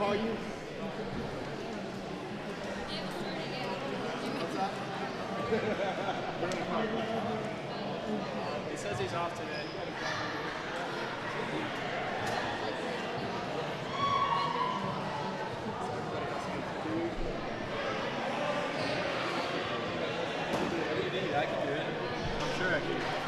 call you? What's that? He says he's off today. I can do it. I'm sure I can.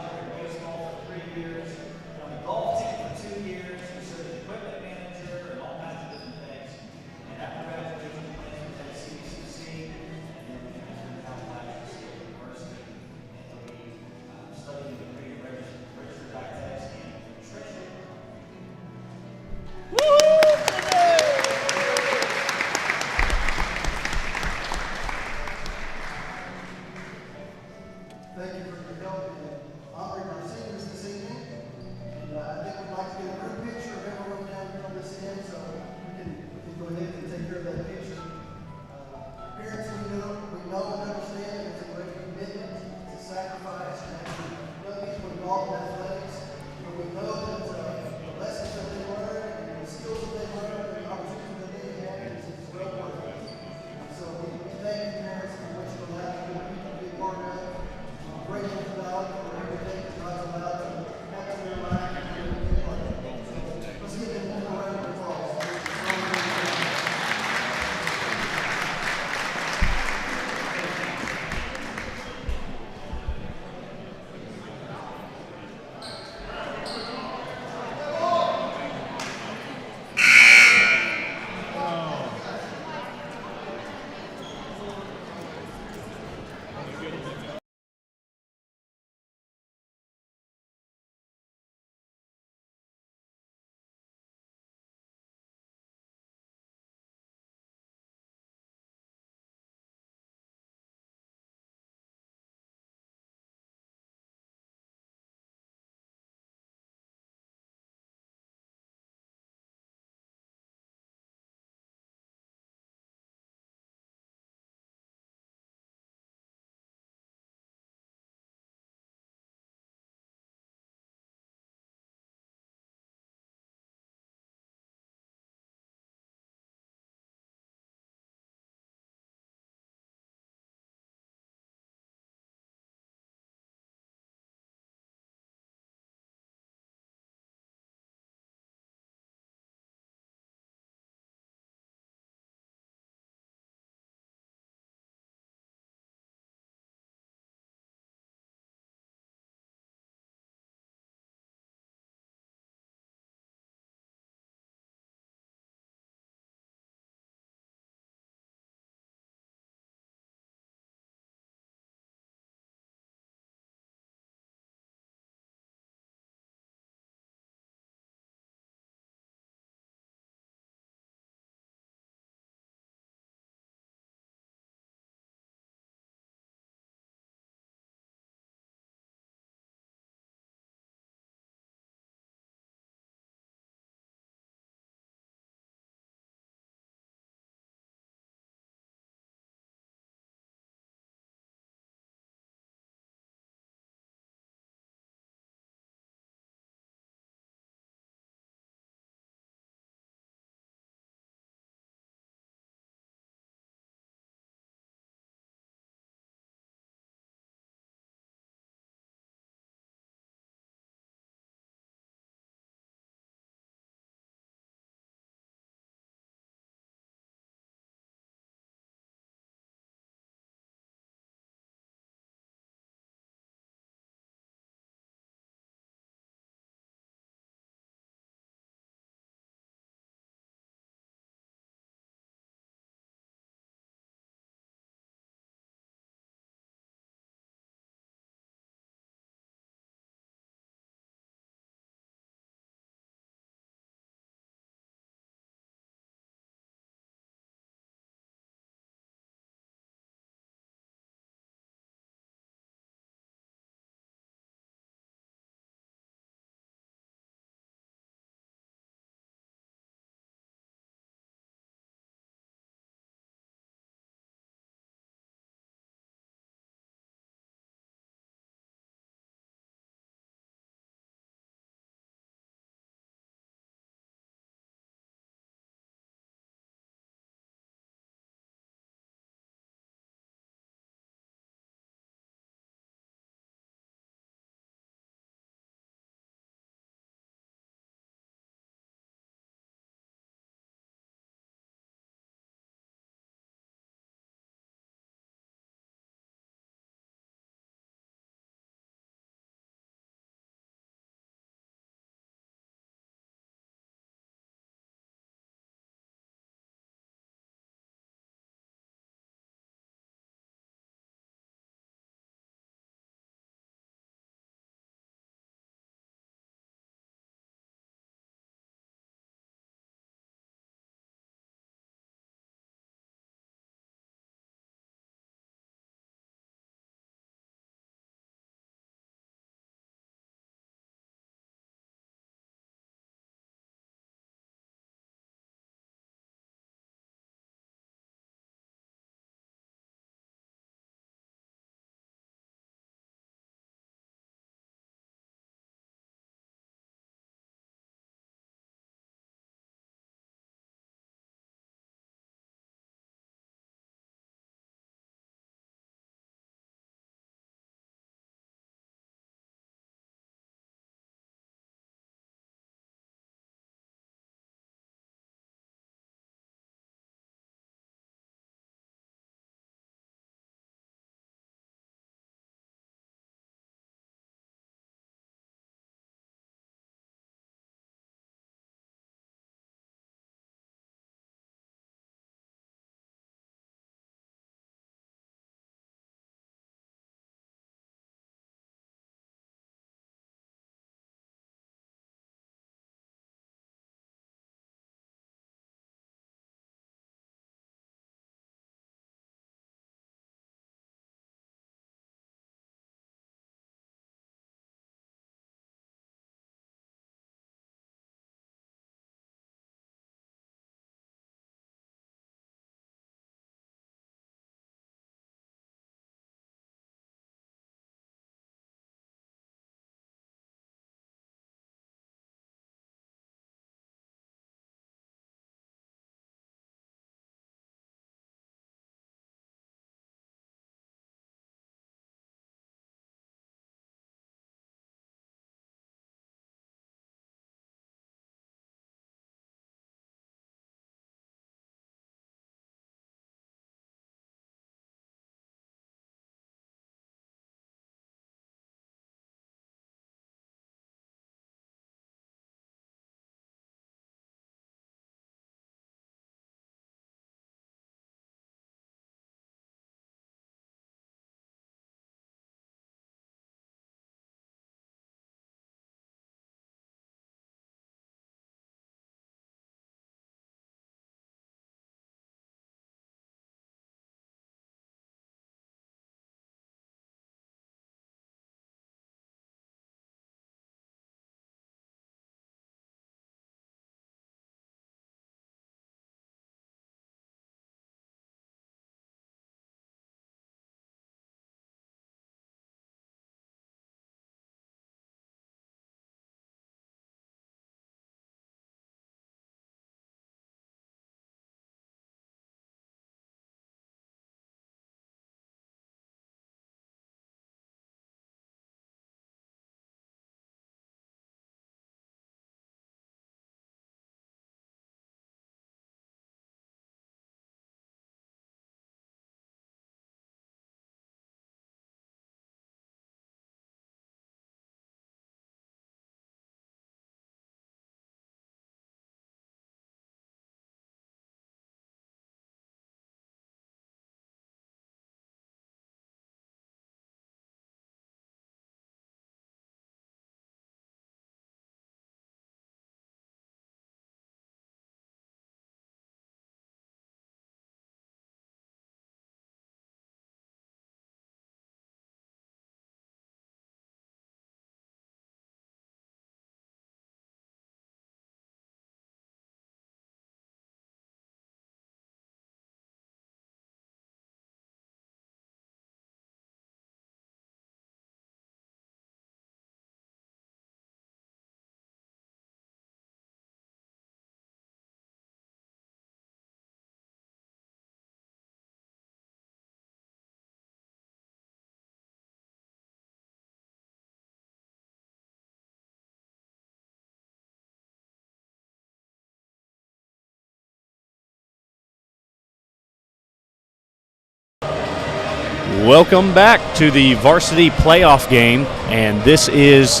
Welcome back to the varsity playoff game, and this is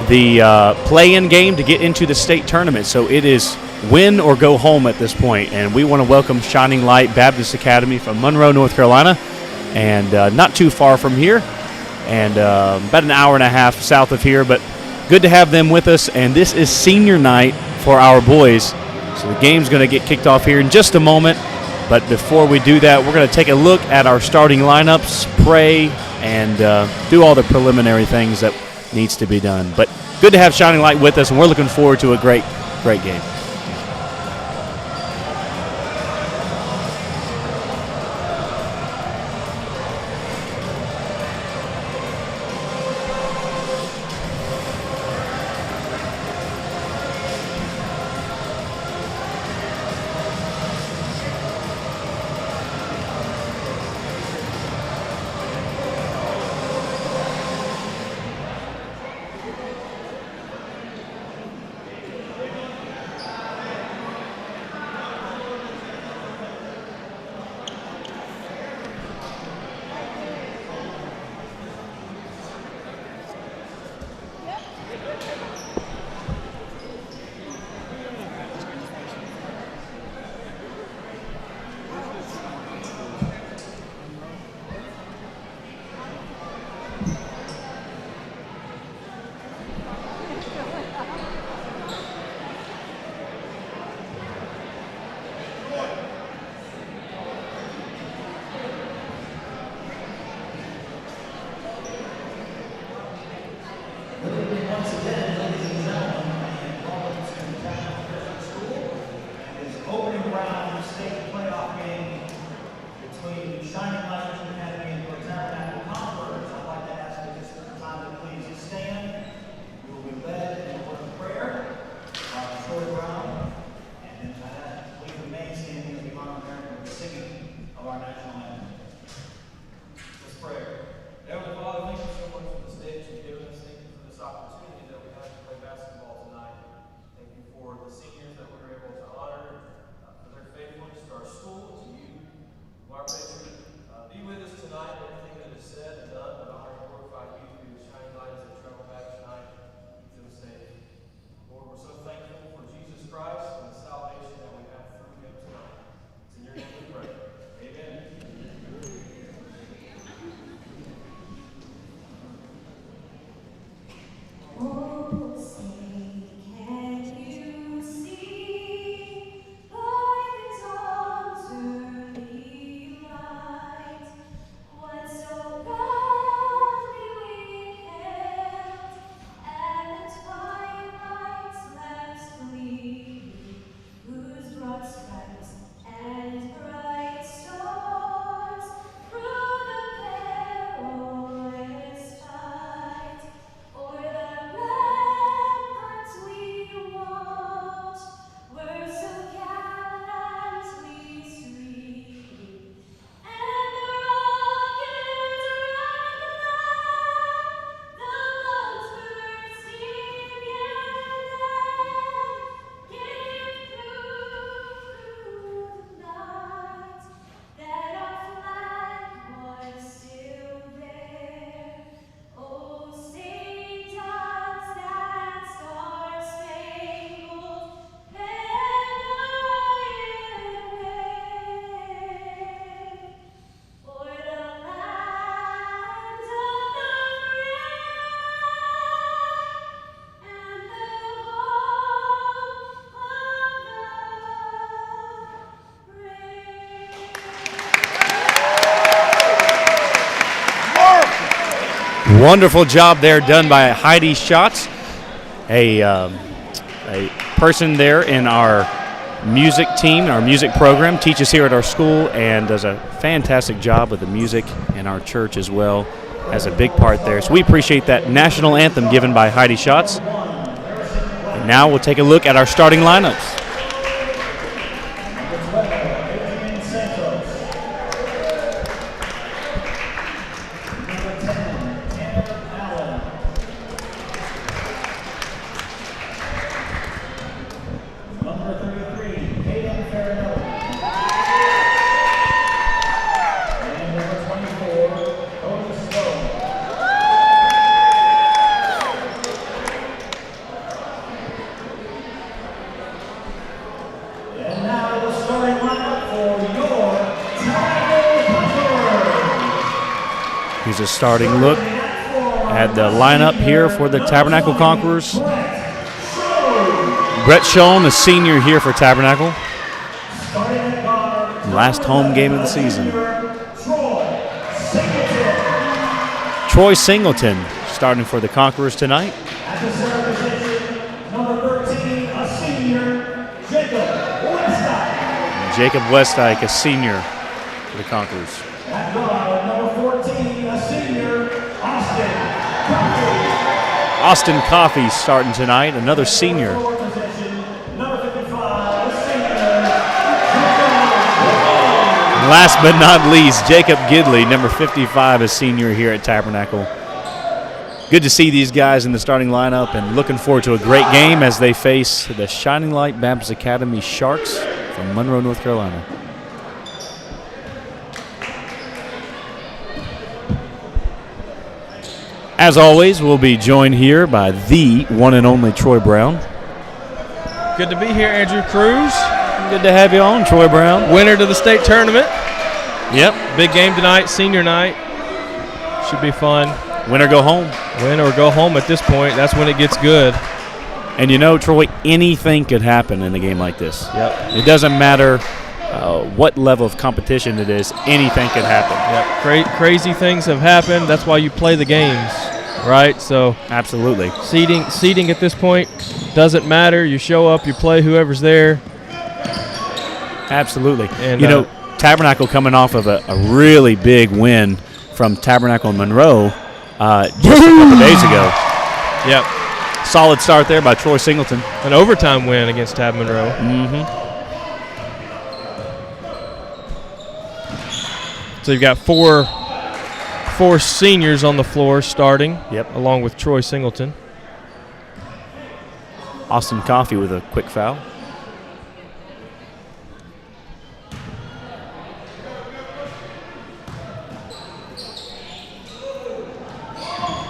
the play-in game to get into the state tournament. So it is win or go home at this point, and we want to welcome Shining Light Baptist Academy from Monroe, North Carolina, and not too far from here, and about an hour and a half south of here, but good to have them with us. And this is senior night for our boys, so the game's going to get kicked off here in just a moment. But before we do that, we're going to take a look at our starting lineups, pray, and do all the preliminary things that needs to be done. But good to have Shining Light with us, and we're looking forward to a great game. Wonderful job there done by Heidi Schatz, a person there in our music team, our music program, teaches here at our school and does a fantastic job with the music in our church as well, has a big part there. So we appreciate that national anthem given by Heidi Schatz. And now we'll take a look at our starting lineups. Number 24, Here's a starting look at the lineup here for the Tabernacle Conquerors. Brett Schoen, a senior here for Tabernacle. Last home game of the season. Troy Singleton starting for the Conquerors tonight. Jacob Westdyke, a senior for the Conquerors. Austin Coffey starting tonight, another senior. And last but not least, Jacob Gidley, number 55, a senior here at Tabernacle. Good to see these guys in the starting lineup and looking forward to a great game as they face the Shining Light Baptist Academy Sharks from Monroe, North Carolina. As always, we'll be joined here by the one and only Troy Brown. Good to be here, Andrew Cruz. Good to have you on, Troy Brown. Winner to the state tournament. Yep. Big game tonight, senior night. Should be fun. Win or go home. Win or go home at this point. That's when it gets good. And you know, Troy, anything could happen in a game like this. Yep. It doesn't matter what level of competition it is. Anything could happen. Yep. Crazy things have happened. That's why you play the games, right? So absolutely. Seeding at this point doesn't matter. You show up, you play whoever's there. Absolutely. And you know, Tabernacle coming off of a really big win from Tabernacle and Monroe just a couple days ago. Yep. Solid start there by Troy Singleton. An overtime win against Tab Monroe. Mm-hmm. So you've got four seniors on the floor starting. Yep. Along with Troy Singleton. Austin Coffey with a quick foul.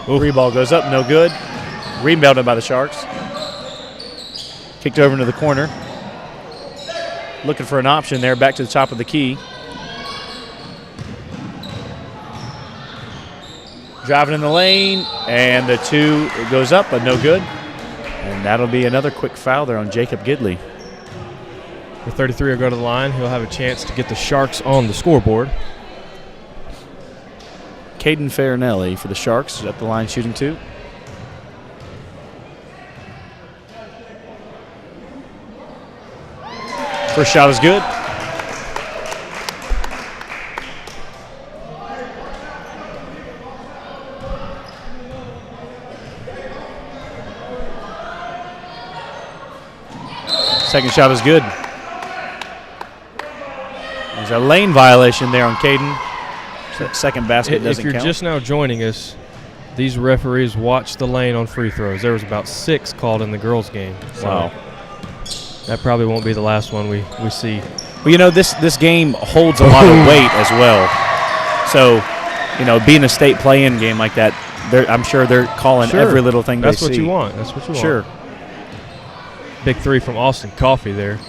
Free ball goes up, no good. Rebounded by the Sharks. Kicked over into the corner. Looking for an option there, back to the top of the key. Driving in the lane, and the two goes up, but no good. And that'll be another quick foul there on Jacob Gidley. The 33 will go to the line. He'll have a chance to get the Sharks on the scoreboard. Caden Farinelli for the Sharks is at the line shooting two. First shot is good. Second shot is good. There's a lane violation there on Caden. Second basket doesn't count. If you're just now joining us, these referees watch the lane on free throws. There was about 6 called in the girls' game. So wow. That probably won't be the last one we see. Well, you know, this game holds a lot of weight as well. So, you know, being a state play-in game like that, I'm sure they're calling every little thing they see. That's what you want. That's what you want. Sure. Big three from Austin Coffey there.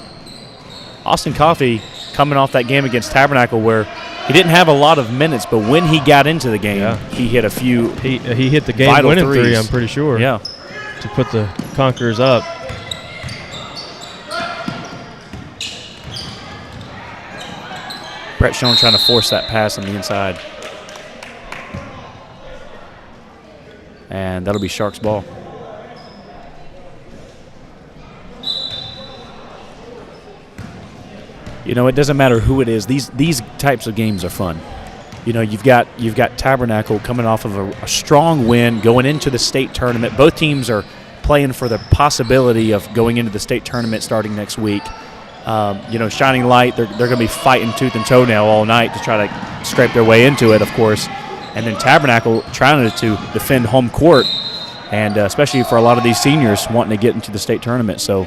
Austin Coffey coming off that game against Tabernacle where he didn't have a lot of minutes, but when he got into the game, he hit a few He hit the game-winning three, I'm pretty sure. Yeah. To put the Conquerors up. Brett Schoen trying to force that pass on the inside. And that'll be Sharks ball. You know, it doesn't matter who it is. These types of games are fun. You know, you've got Tabernacle coming off of a strong win going into the state tournament. Both teams are playing for the possibility of going into the state tournament starting next week. You know, Shining Light, they're going to be fighting tooth and toenail all night to try to scrape their way into it, of course. And then Tabernacle trying to defend home court, and especially for a lot of these seniors wanting to get into the state tournament. So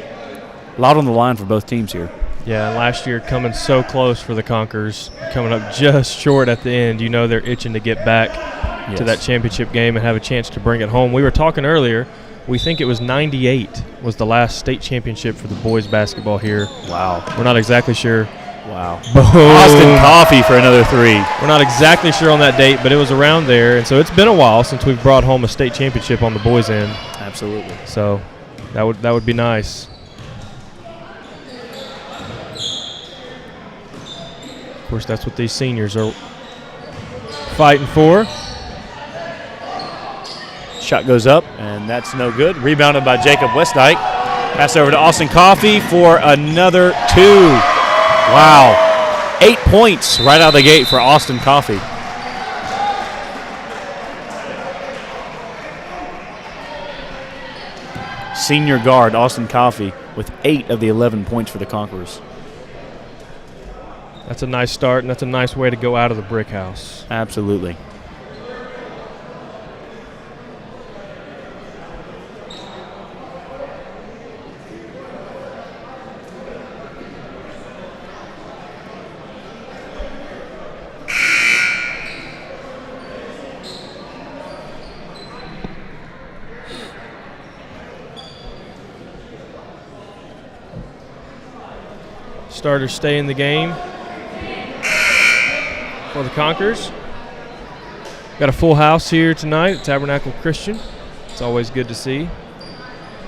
a lot on the line for both teams here. Yeah, last year coming so close for the Conquerors, coming up just short at the end. You know they're itching to get back to that championship game and have a chance to bring it home. We were talking earlier, we think it was 98 was the last state championship for the boys basketball here. Wow. We're not exactly sure Wow. Boom. Austin Coffee for another 3. We're not exactly sure on that date, but it was around there. And so it's been a while since we've brought home a state championship on the boys' end. Absolutely. So that would be nice. Of course, that's what these seniors are fighting for. Shot goes up, and that's no good. Rebounded by Jacob Westdyke. Pass over to Austin Coffee for another 2. Wow. 8 points right out of the gate for Austin Coffee. Senior guard Austin Coffee with 8 of the 11 points for the Conquerors. That's a nice start, and that's a nice way to go out of the brick house. Absolutely. Starters stay in the game for the Conquerors. Got a full house here tonight at Tabernacle Christian. It's always good to see.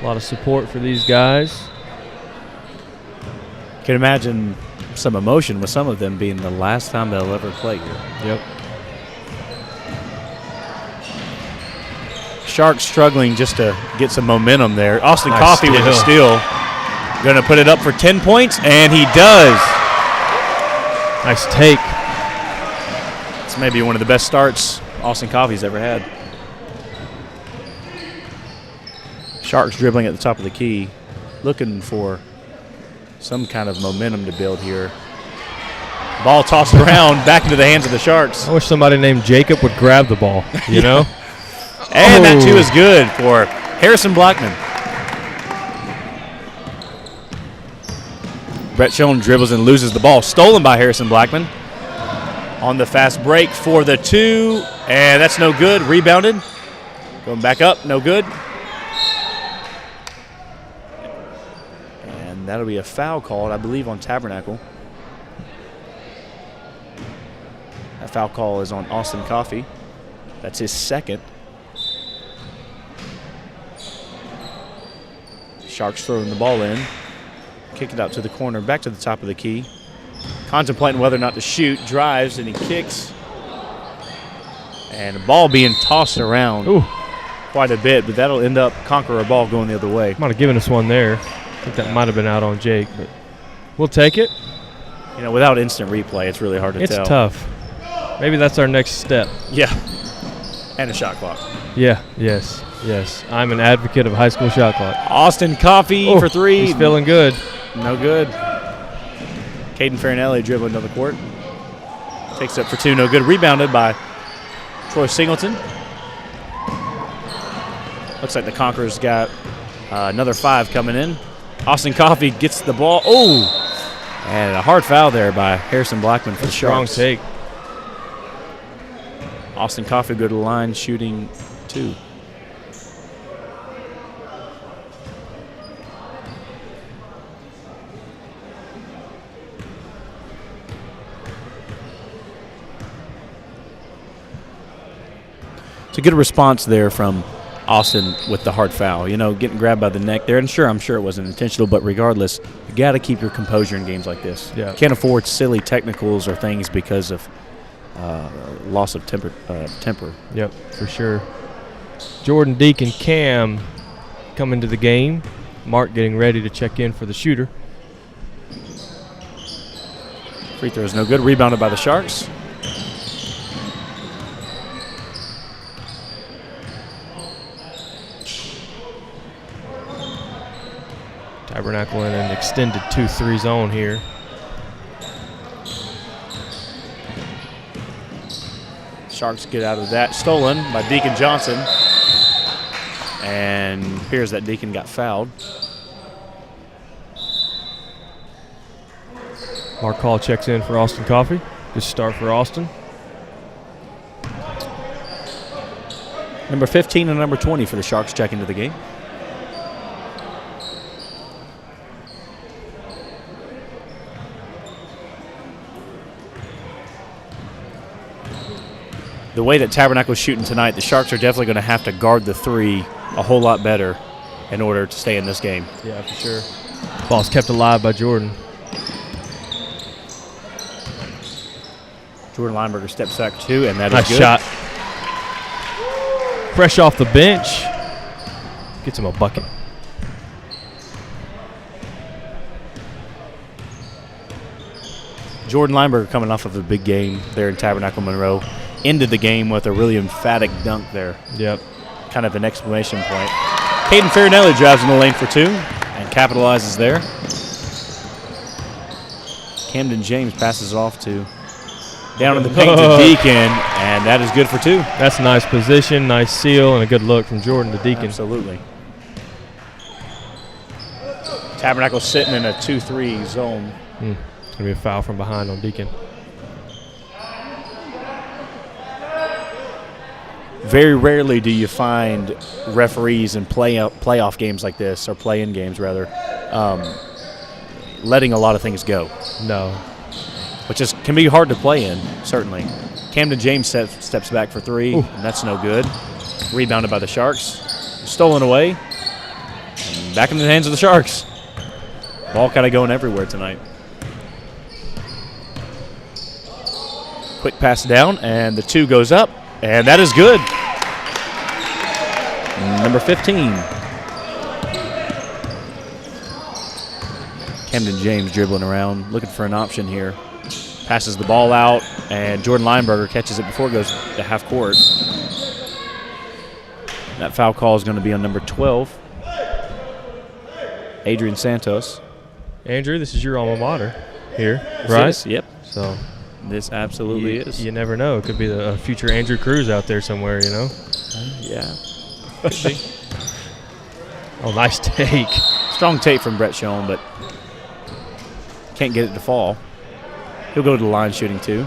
A lot of support for these guys. Can imagine some emotion with some of them being the last time they'll ever play here. Yep. Sharks struggling just to get some momentum there. Austin Nice Coffee with a steal. Going to put it up for 10 points, and he does. Nice take. It's maybe one of the best starts Austin Coffee's ever had. Sharks dribbling at the top of the key, looking for some kind of momentum to build here. Ball tossed around back into the hands of the Sharks. I wish somebody named Jacob would grab the ball, you know? And that too is good for Harrison Blackman. Brett Schoen dribbles and loses the ball. Stolen by Harrison Blackman. On the fast break for the 2. And that's no good. Rebounded. Going back up. No good. And that'll be a foul called, I believe, on Tabernacle. That foul call is on Austin Coffee. That's his second. Sharks throwing the ball in. Kick it out to the corner, back to the top of the key. Contemplating whether or not to shoot, drives, and he kicks. And the ball being tossed around quite a bit, but that'll end up Conqueror ball going the other way. Might have given us one there. I think that might have been out on Jake, but we'll take it. You know, without instant replay, it's really hard to tell. It's tough. Maybe that's our next step. Yeah. And a shot clock. Yeah, yes. I'm an advocate of high school shot clock. Austin Coffee for 3. He's feeling good. No good. Caden Farinelli dribbling down the court. Takes up for 2, no good. Rebounded by Troy Singleton. Looks like the Conquerors got another 5 coming in. Austin Coffee gets the ball. Oh! And a hard foul there by Harrison Blackman for the Sharks. Strong take. Austin Coffee go to the line shooting 2. It's a good response there from Austin with the hard foul. You know, getting grabbed by the neck there. And I'm sure it wasn't intentional, but regardless, you got to keep your composure in games like this. Yeah. Can't afford silly technicals or things because of loss of temper. Yep, for sure. Jordan Deacon Cam coming to the game. Mark getting ready to check in for the shooter. Free throw is no good. Rebounded by the Sharks. Tabernacle in an extended 2-3 zone here. Sharks get out of that. Stolen by Deacon Johnson. And appears that Deacon got fouled. Mark Hall checks in for Austin Coffee. Good start for Austin. Number 15 and number 20 for the Sharks check into the game. the way that Tabernacle's shooting tonight, the Sharks are definitely going to have to guard the three a whole lot better in order to stay in this game. Yeah, for sure. Ball's kept alive by Jordan. Jordan Lineberger steps back too, and that nice is good. Shot. Fresh off the bench. Gets him a bucket. Jordan Lineberger coming off of a big game there in Tabernacle Monroe. Ended the game with a really emphatic dunk there. Yep. Kind of an exclamation point. Caden Farinelli drives in the lane for two and capitalizes there. Camden James passes it off to down in the paint to Deacon, and that is good for two. That's a nice position, nice seal, and a good look from Jordan to Deacon. Absolutely. Tabernacle sitting in a 2-3 zone. It's going to be a foul from behind on Deacon. Very rarely do you find referees in playoff games like this, or play-in games rather, letting a lot of things go. No. Which can be hard to play in, certainly. Camden James steps back for three, and that's no good. Rebounded by the Sharks. Stolen away. And back in the hands of the Sharks. Ball kind of going everywhere tonight. Quick pass down, and the two goes up, and that is good. Number 15. Camden James dribbling around, looking for an option here. Passes the ball out, and Jordan Lineberger catches it before it goes to half court. That foul call is going to be on number 12, Adrian Santos. Andrew, this is your alma mater here, This right? is, yep. So This absolutely is. You never know. It could be a future Andrew Cruz out there somewhere, you know? Yeah. Oh, nice take. Strong take from Brett Schoen, but can't get it to fall. He'll go to the line shooting two.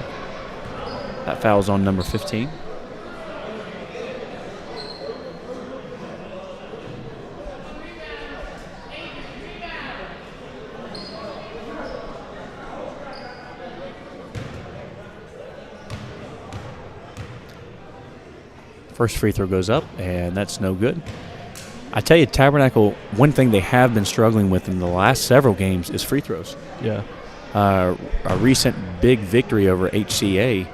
That foul's on number 15. First free throw goes up, and that's no good. I tell you, Tabernacle, one thing they have been struggling with in the last several games is free throws. Yeah. A recent big victory over HCA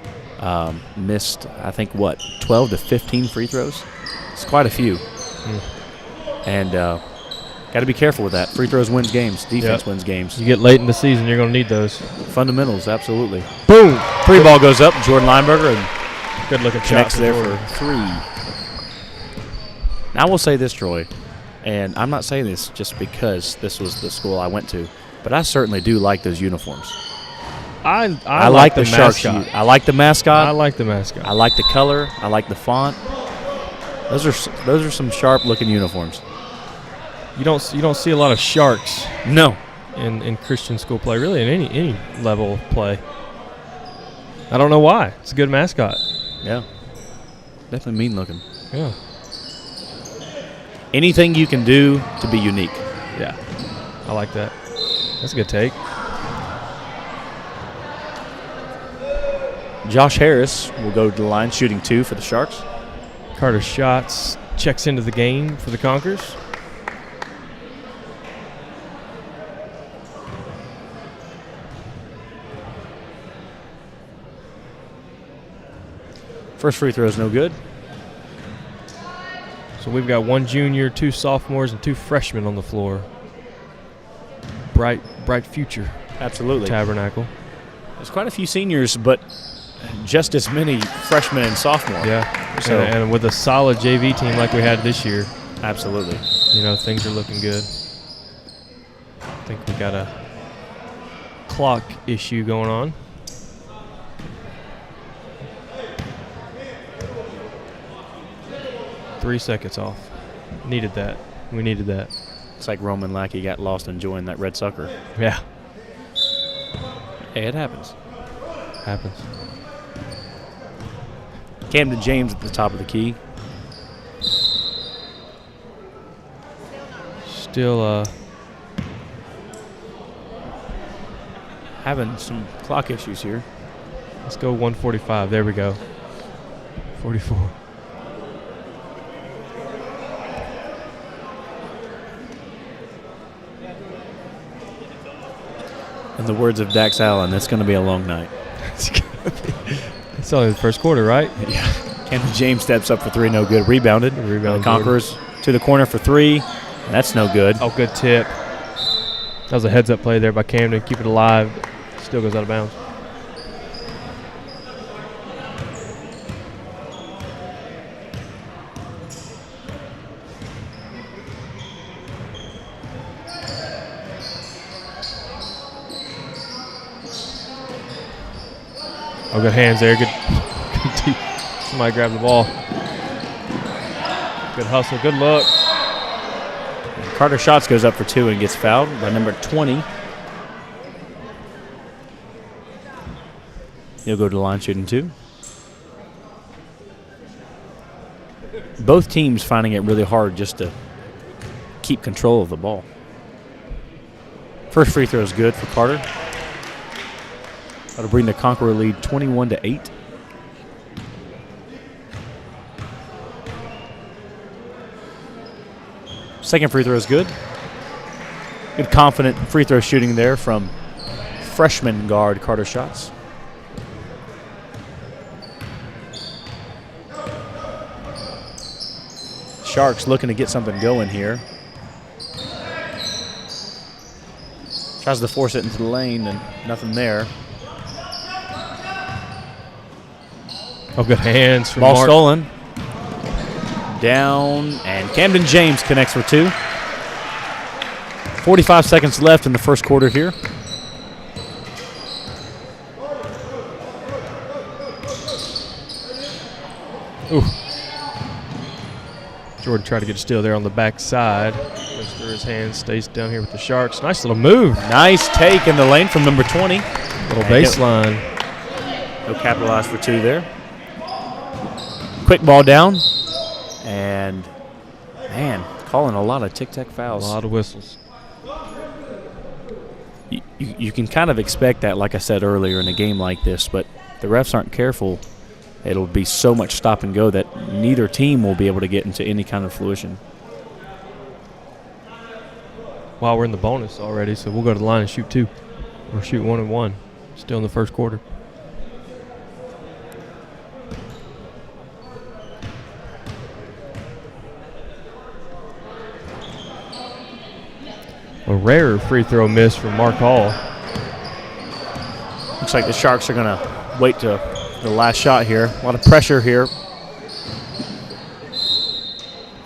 missed, I think, 12 to 15 free throws? It's quite a few. And got to be careful with that. Free throws wins games. Defense wins games. You get late in the season, you're going to need those. Fundamentals, absolutely. Boom! Free ball goes up. Jordan Lineberger and Good looking shot. connects there for three. Now, I will say this, Troy, and I'm not saying this just because this was the school I went to, but I certainly do like those uniforms. I like the Sharks. mascot. I like the mascot. I like the mascot. I like the color. I like the font. Those are some sharp looking uniforms. You don't see a lot of Sharks No. in Christian school play, really, in any level of play. I don't know why. It's a good mascot. Yeah. Definitely mean looking. Yeah. Anything you can do to be unique. Yeah. I like that. That's a good take. Josh Harris will go to the line shooting two for the Sharks. Carter Schatz checks into the game for the Conkers. First free throw is no good. So we've got one junior, two sophomores, and two freshmen on the floor. Bright future. Absolutely. Tabernacle. There's quite a few seniors, but just as many freshmen and sophomores. Yeah. So And with a solid JV team like we had this year, absolutely. you know, things are looking good. I think we got a clock issue going on. Three seconds off. Needed that. We needed that. It's like Roman Lackey got lost enjoying that red sucker. Yeah. Hey, it happens. Happens. Camden James at the top of the key. Still Having some clock issues here. let's go 145. There we go. 44. In the words of Dax Allen, it's going to be a long night. It's only the first quarter, right? Yeah. Camden James steps up for three, no good. Rebounded. Rebound. The Conquerors to the corner for three. And that's no good. Oh, good tip. That was a heads-up play there by Camden. Keep it alive. Still goes out of bounds. Oh, good hands there. Good deep. Somebody grabbed the ball. Good hustle. Good look. Carter Schatz goes up for two and gets fouled by number 20. He'll go to the line shooting two. Both teams finding it really hard just to keep control of the ball. First free throw is good for Carter. That'll bring the Conqueror lead 21-8. Second free throw is good. Good confident free throw shooting there from freshman guard Carter Schatz. Sharks looking to get something going here. Tries to force it into the lane and nothing there. Oh, good hands from Ball Mark. stolen. Down, and Camden James connects for two. 45 seconds left in the first quarter here. Ooh. Jordan tried to get a steal there on the backside. Goes through his hands, stays down here with the Sharks. Nice little move. Nice take in the lane from number 20. Little baseline. He'll capitalize for two there. Quick ball down. And, man, calling a lot of tic-tac fouls. A lot of whistles. You can kind of expect that, like I said earlier, in a game like this, but the refs aren't careful. It'll be so much stop and go that neither team will be able to get into any kind of fruition. Wow, we're in the bonus already, so we'll go to the line and shoot two. Or shoot 1 and 1. Still in the first quarter. A rare free throw miss from Mark Hall. Looks like the Sharks are going to wait to the last shot here. A lot of pressure here.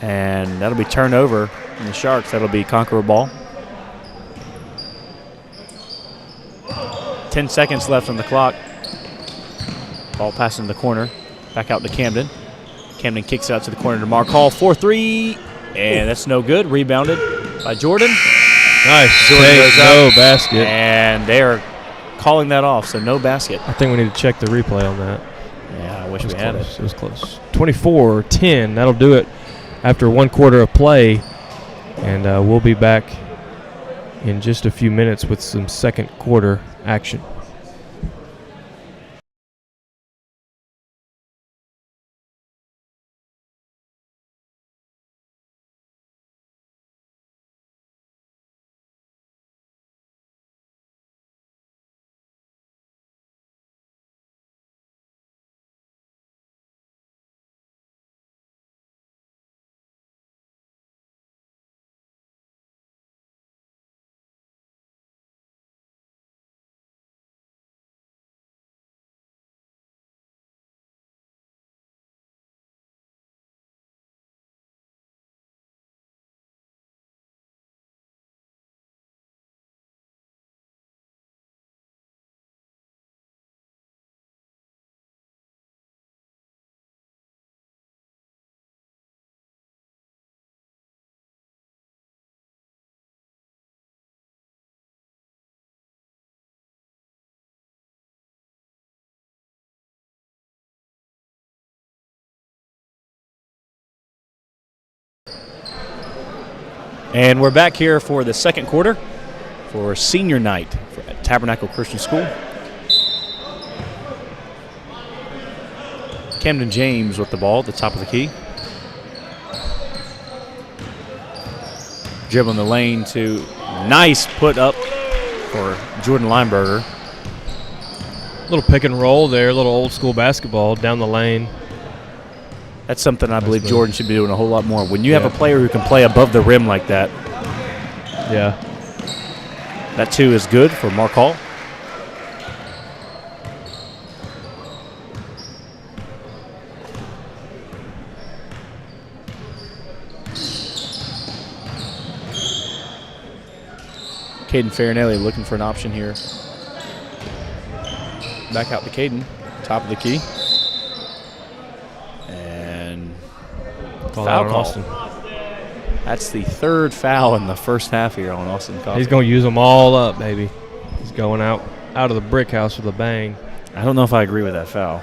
And that'll be turned over from the Sharks. That'll be Conqueror ball. 10 seconds left on the clock. Ball passing the corner. Back out to Camden. Camden kicks it out to the corner to Mark Hall. 4-3. And that's no good. Rebounded by Jordan. Nice. Jordan goes no up, basket. and they are calling that off, so no basket. I think we need to check the replay on that. Yeah, I wish we had it. It was close. 24-10. That'll do it after 1 quarter of play. And we'll be back in just a few minutes with some second quarter action. And we're back here for the second quarter for senior night at Tabernacle Christian School. Camden James with the ball at the top of the key. Dribbling the lane to nice put up for Jordan Lineberger. Little pick and roll there, a little old school basketball down the lane. That's something I believe move. Jordan should be doing a whole lot more. When you have a player who can play above the rim like that, yeah, that too is good for Mark Hall. Caden Farinelli looking for an option here. Back out to Caden, top of the key. And foul call. Austin. That's the third foul in the first half here on Austin Coffey. He's going to use them all up, baby. He's going out of the brick house with a bang. I don't know if I agree with that foul.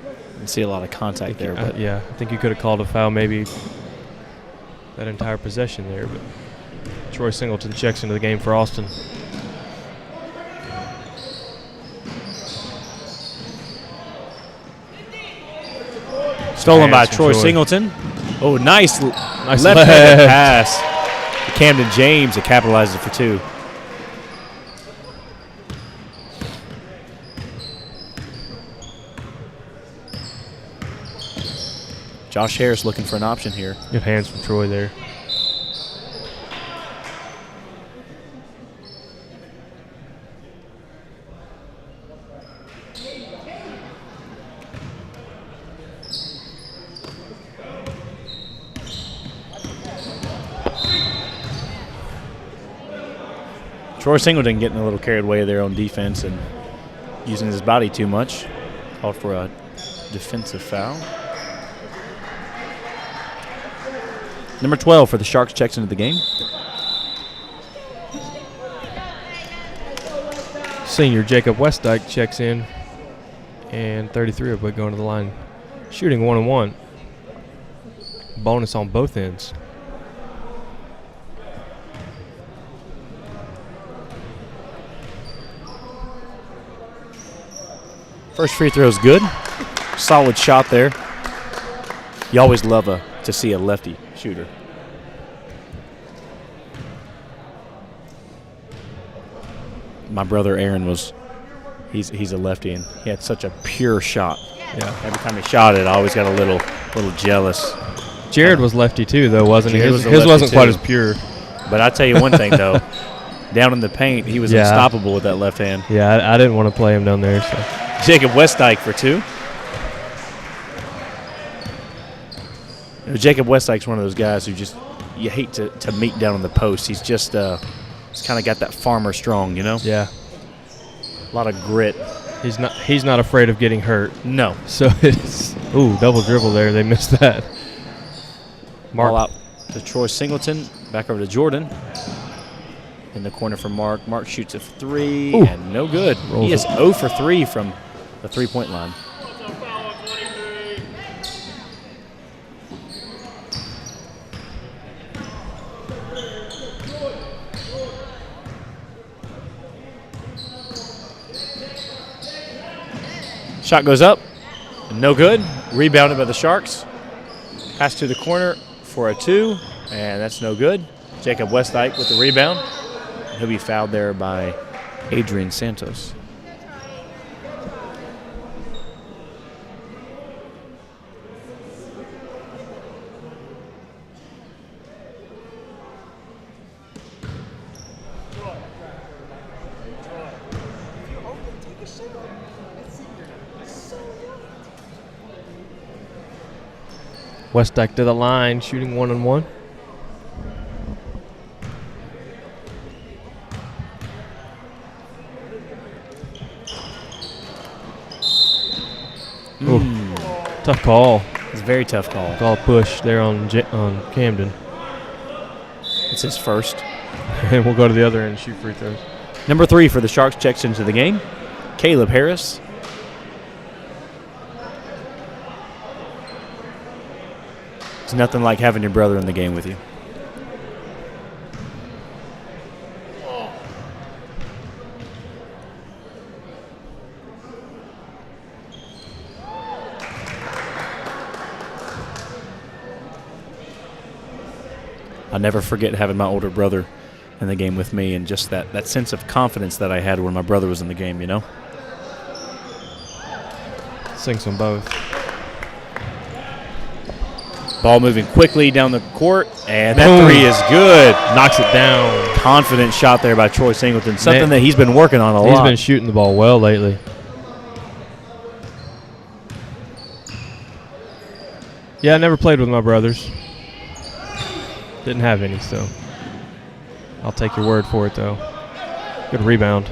I can see a lot of contact there. But Yeah, I think you could have called a foul maybe that entire possession there, but Troy Singleton checks into the game for Austin. Stolen by Troy Singleton. Oh, nice left-handed pass to Camden James that capitalizes for two. Josh Harris looking for an option here. Good hands from Troy there. Troy Singleton getting a little carried away there on defense and using his body too much. Called for a defensive foul. Number 12 for the Sharks checks into the game. Senior Jacob Westdyke checks in, and 33 will be going to the line. Shooting 1-1. Bonus on both ends. First free throw is good. Solid shot there. You always love to see a lefty shooter. My brother Aaron he's a lefty, and he had such a pure shot. Yeah. Every time he shot it, I always got a little jealous. Jared was lefty too, though, wasn't he? Jared His was a lefty wasn't quite too. as pure. But I tell you one thing though, down in the paint, he was unstoppable with that left hand. Yeah, I didn't want to play him down there. So. Jacob Westdyke for two. Jacob Westdyke's one of those guys who just you hate to meet down on the post. He's just he's kind of got that farmer strong, you know. Yeah. A lot of grit. He's not afraid of getting hurt. No. So it's double dribble there. They missed that. Ball out to Troy Singleton. Back over to Jordan. In the corner for Mark. Mark shoots a three and no good. He is 0 for 3 from the three-point line. Shot goes up. No good. Rebounded by the Sharks. Pass to the corner for a two, and that's no good. Jacob Westdyke with the rebound. He'll be fouled there by Adrian Santos. Westdyke to the line, shooting 1-on-1. Tough call. It's a very tough call. Call push there on Camden. It's his first. And we'll go to the other end and shoot free throws. Number 3 for the Sharks checks into the game. Caleb Harris. It's nothing like having your brother in the game with you. I'll never forget having my older brother in the game with me, and just that sense of confidence that I had when my brother was in the game, you know? Sings them both. Ball moving quickly down the court, and that three is good. Knocks it down. Confident shot there by Troy Singleton, something that he's been working on a lot. He's been shooting the ball well lately. Yeah, I never played with my brothers. Didn't have any, so I'll take your word for it, though. Good rebound.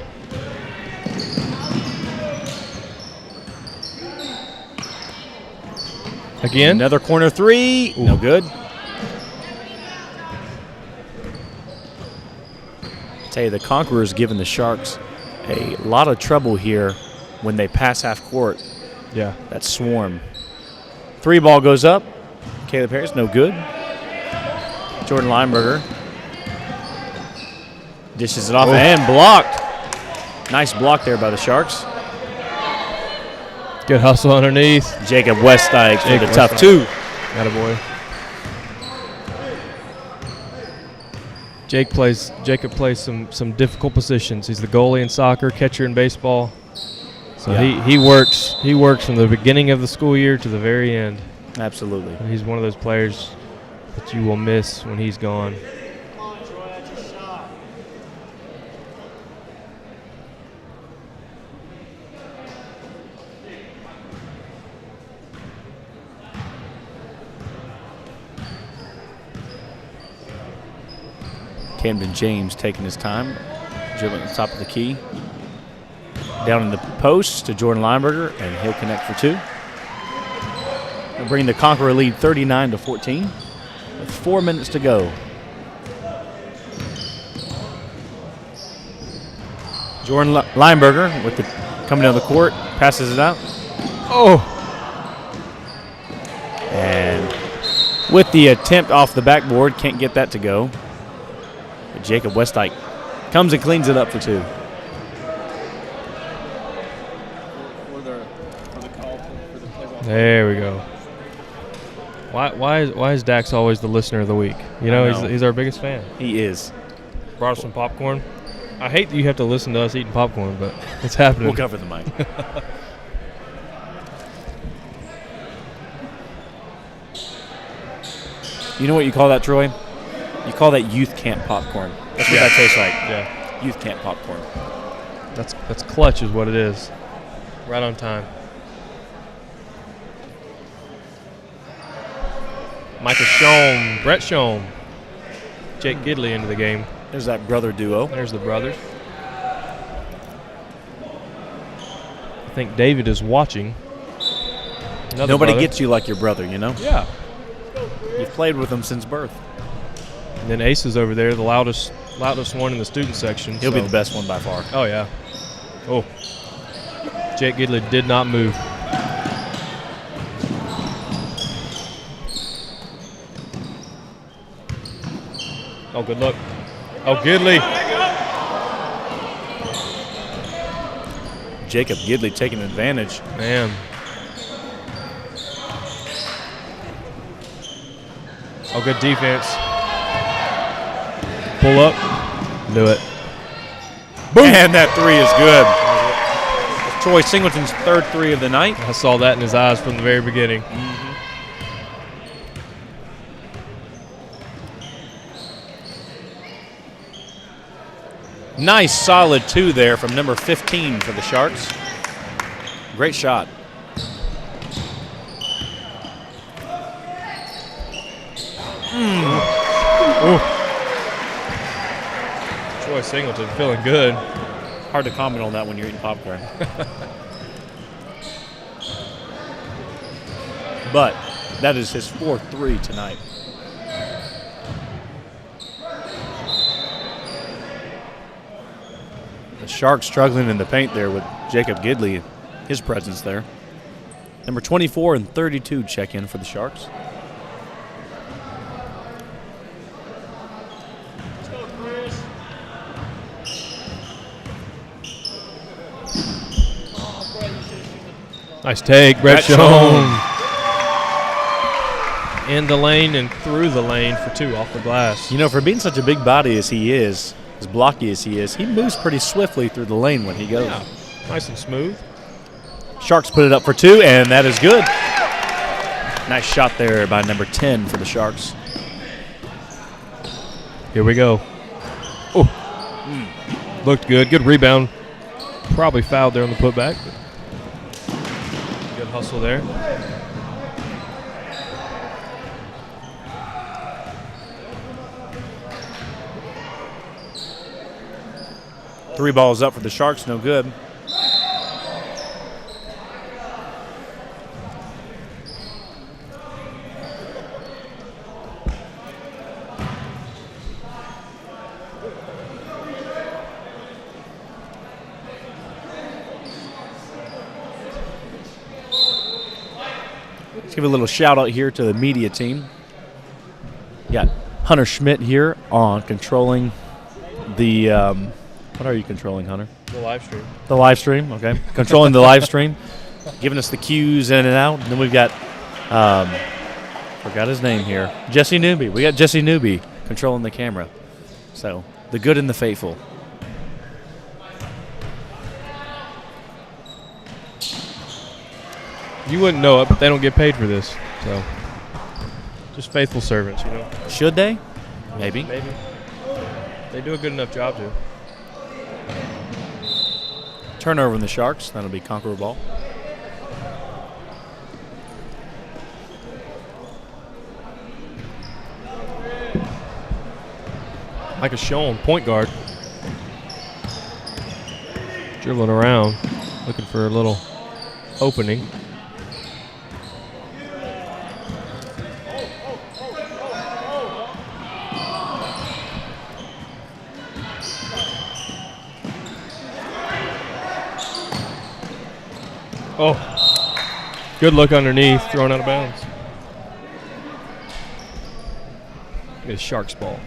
Again. Another corner three. Ooh. No good. I tell you, the Conquerors giving the Sharks a lot of trouble here when they pass half court. Yeah. That swarm. Three ball goes up. Caleb Harris, no good. Jordan Lineberger dishes it off and blocked. Nice block there by the Sharks. Good hustle underneath. Jacob Westdyke for the tough two. Attaboy. Jacob plays some difficult positions. He's the goalie in soccer, catcher in baseball. So yeah. he works from the beginning of the school year to the very end. Absolutely. And he's one of those players that you will miss when he's gone. Camden James taking his time, dribbling at the top of the key. Down in the post to Jordan Lineberger, and he'll connect for two. They'll bring the Conqueror lead 39-14 with 4 minutes to go. Jordan Lineberger with the coming down the court, passes it out. Oh! And with the attempt off the backboard, can't get that to go. But Jacob Westdyke comes and cleans it up for two. There we go. Why is Dax always the listener of the week? You know, he's our biggest fan. He is. Brought us some popcorn. I hate that you have to listen to us eating popcorn, but it's happening. We'll cover the mic. You know what you call that, Troy? You call that youth camp popcorn. That's what that tastes like. Yeah. Youth camp popcorn. That's clutch is what it is. Right on time. Micah Shome, Brett Shome, Jake Gidley into the game. There's that brother duo. There's the brothers. I think David is watching. Nobody gets you like your brother, you know? Yeah. You've played with him since birth. And then Ace is over there, the loudest one in the student section. He'll be the best one by far. Oh, yeah. Oh. Jake Gidley did not move. Oh, good luck. Oh, Gidley. Jacob Gidley taking advantage. Man. Oh, good defense. Pull up. Do it. Boom. And that three is good. Troy Singleton's third three of the night. I saw that in his eyes from the very beginning. Nice solid two there from number 15 for the Sharks. Great shot. Troy Singleton feeling good. Hard to comment on that when you're eating popcorn. But that is his fourth three tonight. The Sharks struggling in the paint there with Jacob Gidley, his presence there. Number 24 and 32 check in for the Sharks. Nice take, Brett Shone. in the lane and through the lane for 2 off the glass. You know, for being such a big body as he is, as blocky as he is, he moves pretty swiftly through the lane when he goes. Yeah, nice and smooth. Sharks put it up for 2, and that is good. Nice shot there by number 10 for the Sharks. Here we go. Oh, looked good. Good rebound. Probably fouled there on the putback. Good hustle there. Three balls up for the Sharks, no good. Let's give a little shout out here to the media team. Got Hunter Schmidt here on controlling the what are you controlling, Hunter? The live stream. The live stream, okay. Controlling the live stream, giving us the cues in and out. And then we've got, forgot his name here, Jesse Newby. We got Jesse Newby controlling the camera. So, the good and the faithful. You wouldn't know it, but they don't get paid for this. So, just faithful servants, you know. Should they? Maybe. Maybe. They do a good enough job to. Turnover in the Sharks. That'll be Conqueror ball. Like a Schoen, point guard. Dribbling around, looking for a little opening. Oh, good look underneath, thrown out of bounds. It's Sharks ball.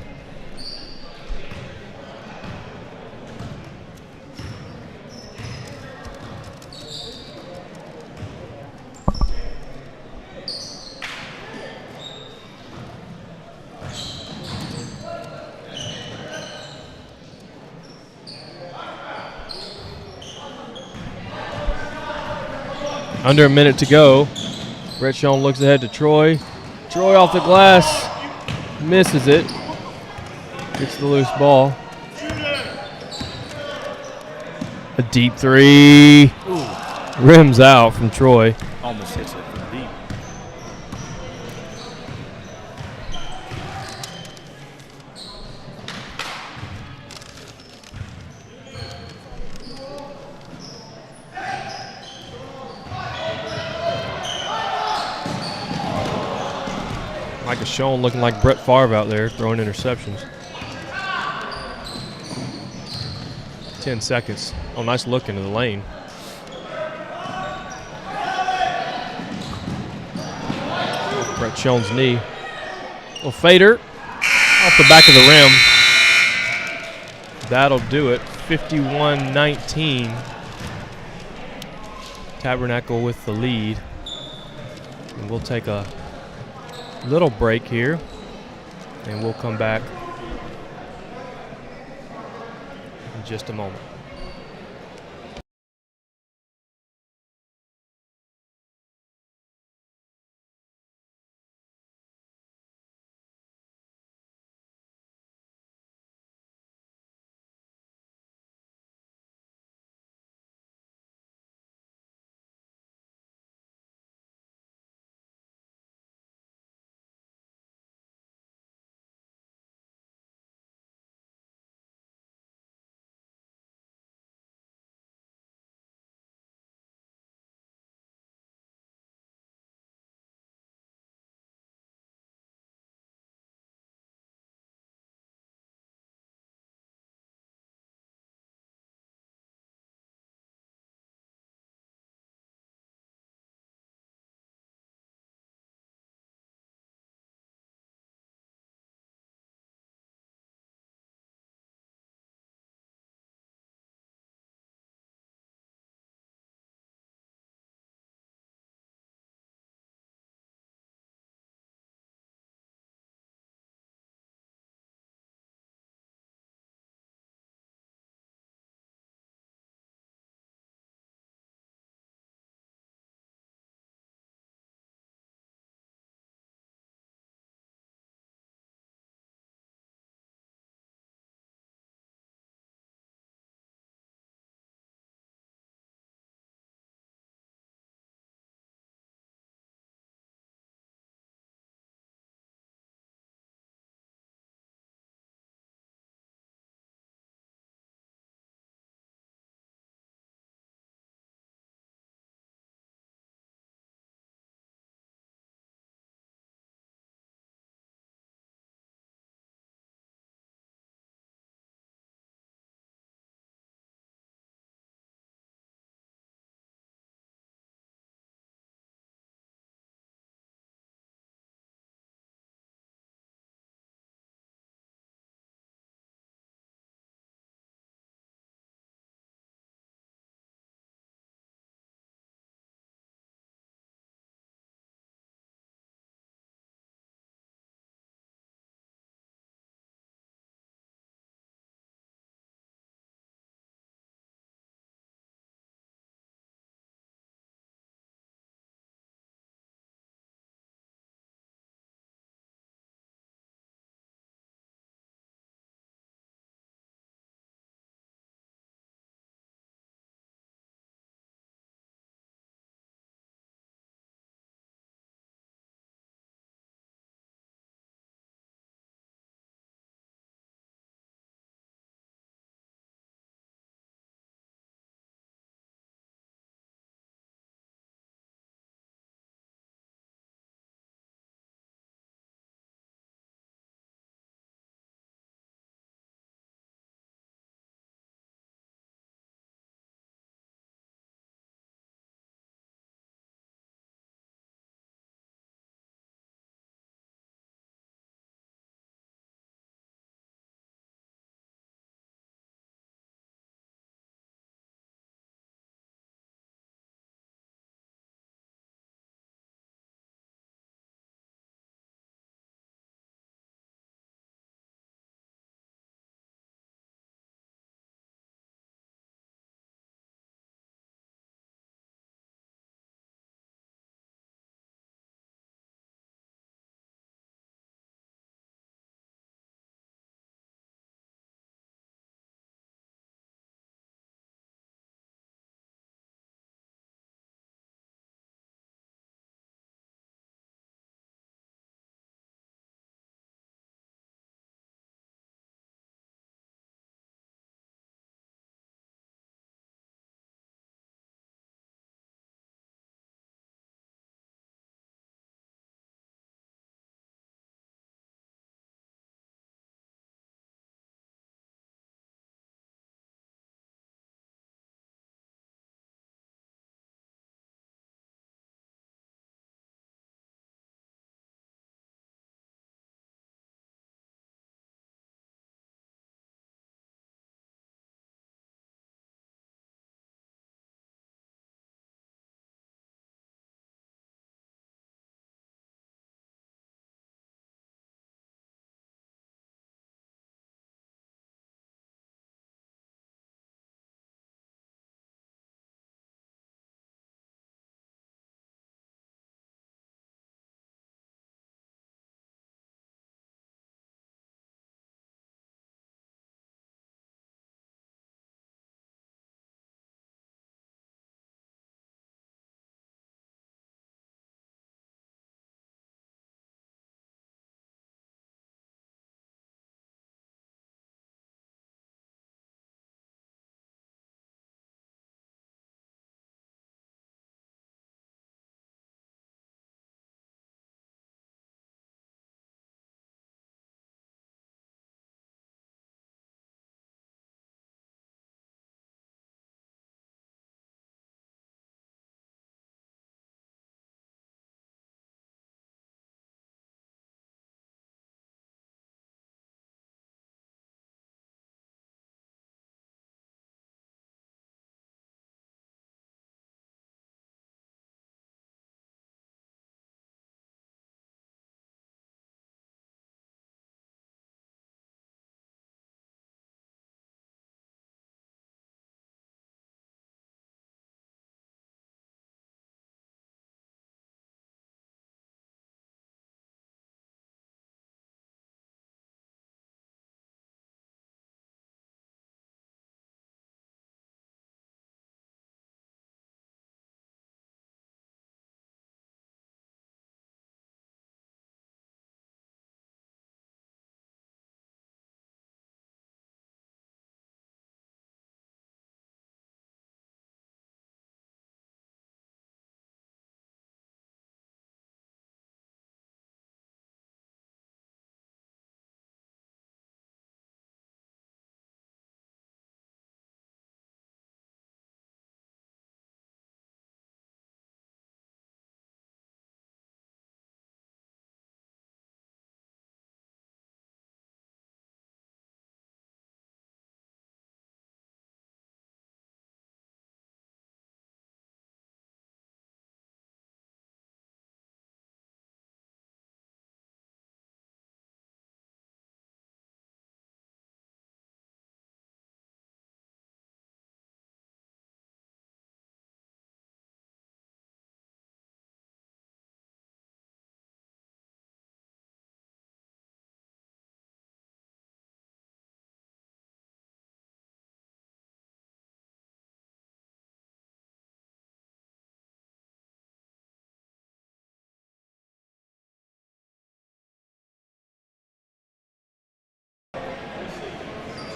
Under a minute to go. Brett Schoen looks ahead to Troy. Troy off the glass. Misses it. Gets the loose ball. A deep three. Ooh. Rims out from Troy. Almost hits it from deep. Micah Schoen looking like Brett Favre out there throwing interceptions. 10 seconds. Oh, nice look into the lane. Brett Schoen's knee. Little fader off the back of the rim. That'll do it. 51-19. Tabernacle with the lead. And we'll take a little break here, and we'll come back in just a moment.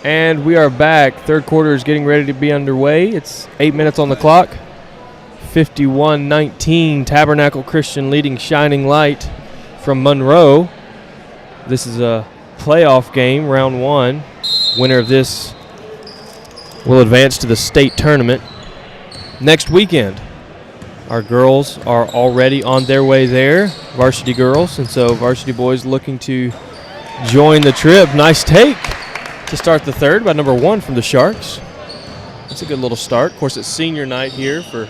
And we are back. Third quarter is getting ready to be underway. It's 8 minutes on the clock. 51-19, Tabernacle Christian leading Shining Light from Monroe. This is a playoff game, round one. Winner of this will advance to the state tournament next weekend. Our girls are already on their way there, varsity girls, and so varsity boys looking to join the trip. Nice take to start the third by number 1 from the Sharks. That's a good little start. Of course, it's senior night here for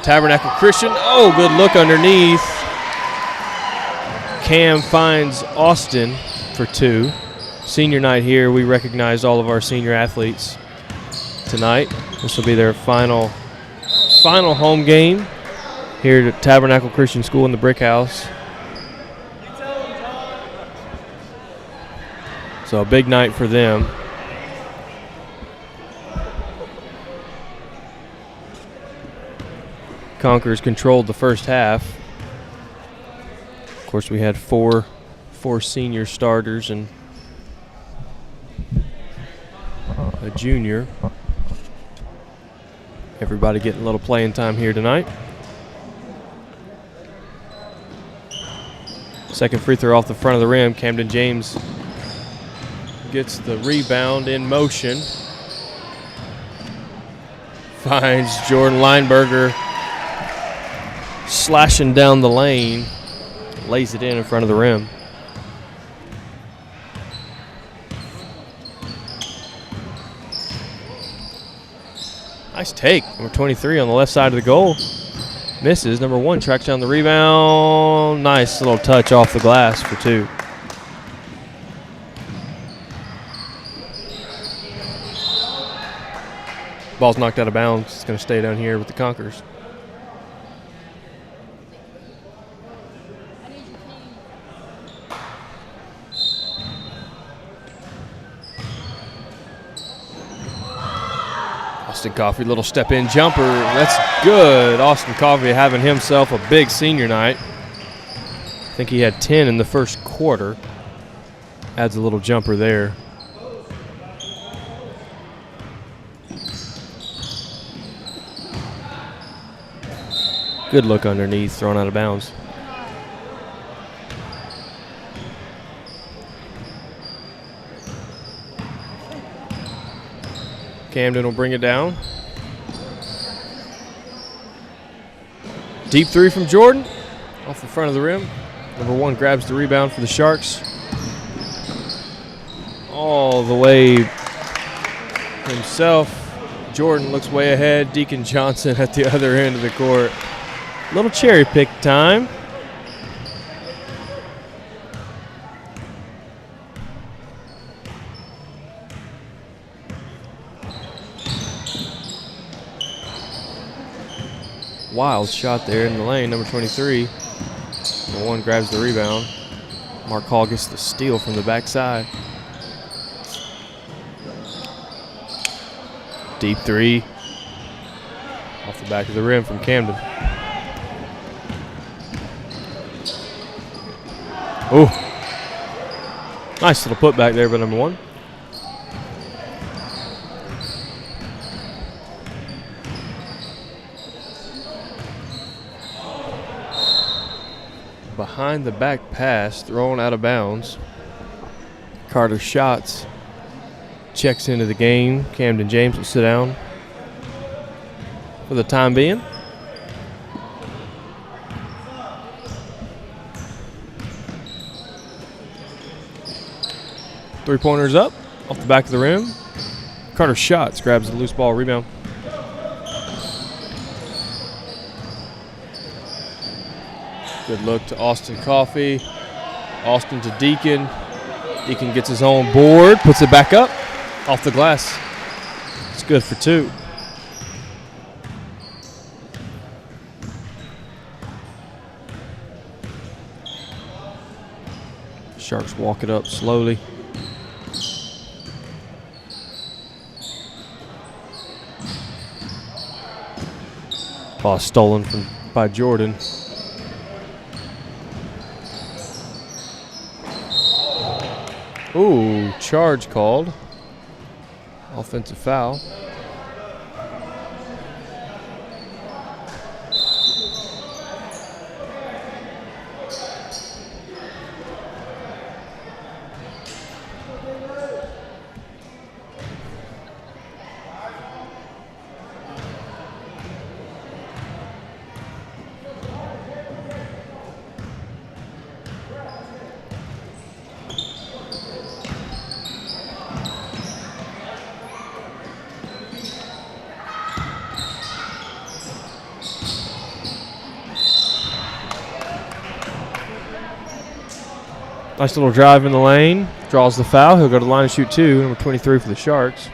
Tabernacle Christian. Oh, good look underneath. Cam finds Austin for 2. Senior night here. We recognize all of our senior athletes tonight. This will be their final home game here at Tabernacle Christian School in the Brick House. So a big night for them. Conquerors controlled the first half. Of course, we had four senior starters and a junior. Everybody getting a little playing time here tonight. Second free throw off the front of the rim. Camden James gets the rebound in motion. Finds Jordan Lineberger slashing down the lane. Lays it in front of the rim. Nice take. Number 23 on the left side of the goal. Misses. Number 1 tracks down the rebound. Nice little touch off the glass for 2. Ball's knocked out of bounds. It's going to stay down here with the Conquerors. Austin Coffey, little step-in jumper. That's good. Austin Coffey having himself a big senior night. I think he had 10 in the first quarter. Adds a little jumper there. Good look underneath, thrown out of bounds. Camden will bring it down. Deep 3 from Jordan. Off the front of the rim. Number 1 grabs the rebound for the Sharks. All the way himself. Jordan looks way ahead. Deacon Johnson at the other end of the court. Little cherry pick time. Wild shot there in the lane, number 23. Number 1 grabs the rebound. Mark Hall gets the steal from the backside. Deep 3. Off the back of the rim from Camden. Oh, nice little putback there by number 1. Behind the back pass, thrown out of bounds. Carter Schatz checks into the game. Camden James will sit down for the time being. Three-pointers up, off the back of the rim. Carter Schatz grabs the loose ball rebound. Good look to Austin Coffey. Austin to Deacon. Deacon gets his own board, puts it back up, off the glass. It's good for 2. Sharks walk it up slowly. Ball stolen by Jordan. Ooh, charge called. Offensive foul. Nice little drive in the lane. Draws the foul. He'll go to the line and shoot two. Number 23 for the Sharks.